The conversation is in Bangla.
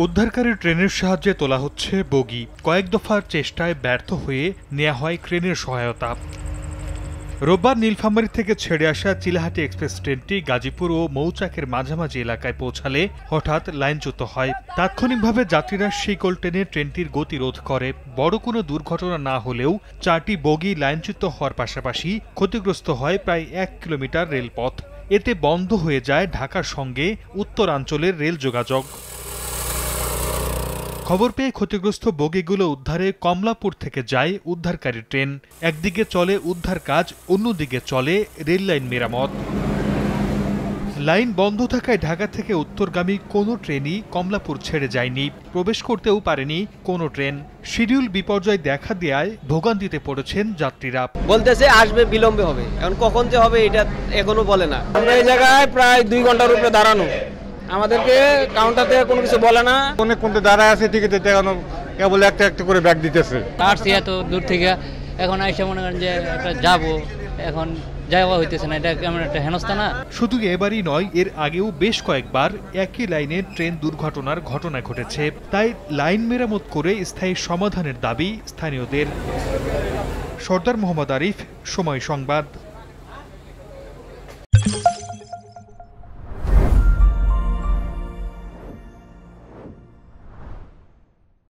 উদ্ধারকারী ট্রেনের সাহায্যে তোলা হচ্ছে বগি। কয়েক দফার চেষ্টায় ব্যর্থ হয়ে নেওয়া হয় ক্রেনের সহায়তা। রোববার নীলফামারী থেকে ছেড়ে আসা চিলাহাটি এক্সপ্রেস ট্রেনটি গাজীপুর ও মৌচাকের মাঝামাঝি এলাকায় পৌঁছালে হঠাৎ লাইনচ্যুত হয়। তাৎক্ষণিকভাবে যাত্রীরা শিকল টেনে ট্রেনটির গতি রোধ করে। বড় কোনো দুর্ঘটনা না হলেও 4টি বগি লাইনচ্যুত হওয়ার পাশাপাশি ক্ষতিগ্রস্ত হয় প্রায় 1 কিলোমিটার রেলপথ। এতে বন্ধ হয়ে যায় ঢাকার সঙ্গে উত্তরাঞ্চলের রেল যোগাযোগ। খবর পেয়ে ক্ষতিগ্রস্ত বগিগুলো উদ্ধারে কমলাপুর থেকে যায় উদ্ধারকারী ট্রেন। একদিকে চলে উদ্ধার কাজ, অন্যদিকে চলে রেল লাইন মেরামত। লাইন বন্ধ থাকায় ঢাকা থেকে উত্তরগামী কোনো ট্রেনই কমলাপুর ছেড়ে যায়নি, প্রবেশ করতেও পারেনি কোনো ট্রেন। শিডিউল বিপর্যয় দেখা দেয়ায় ভোগান্তিতে পড়েছেন যাত্রীরা। বলতেছে আসবে, বিলম্বে হবে, এখন কখন যে হবে এটা এখনো বলে না। আমরা এই জায়গায় প্রায় 2 ঘন্টার উপরে দাঁড়ানো, আমাদেরকে কাউন্টার থেকে কোনো কিছু বলে না। অনেক কোনটা দাঁড়ায় আছে টিকিটে কেবল একটা একটা করে ব্যাগ দিতেছে। আসছি এত দূর থেকে, এখন এসে মনে করেন যে একটা যাবো, এখন যাওয়া হইতেছে না। এটা কেমন একটা হেনস্থা না? শুধু এবারই নয়, এর আগেও বেশ কয়েকবার একই লাইনে ট্রেন দুর্ঘটনার ঘটনা ঘটেছে। তাই লাইন মেরামত করে স্থায়ী সমাধানের দাবি স্থানীয়দের। সর্দার মোহাম্মদ আরিফ, সময় সংবাদ।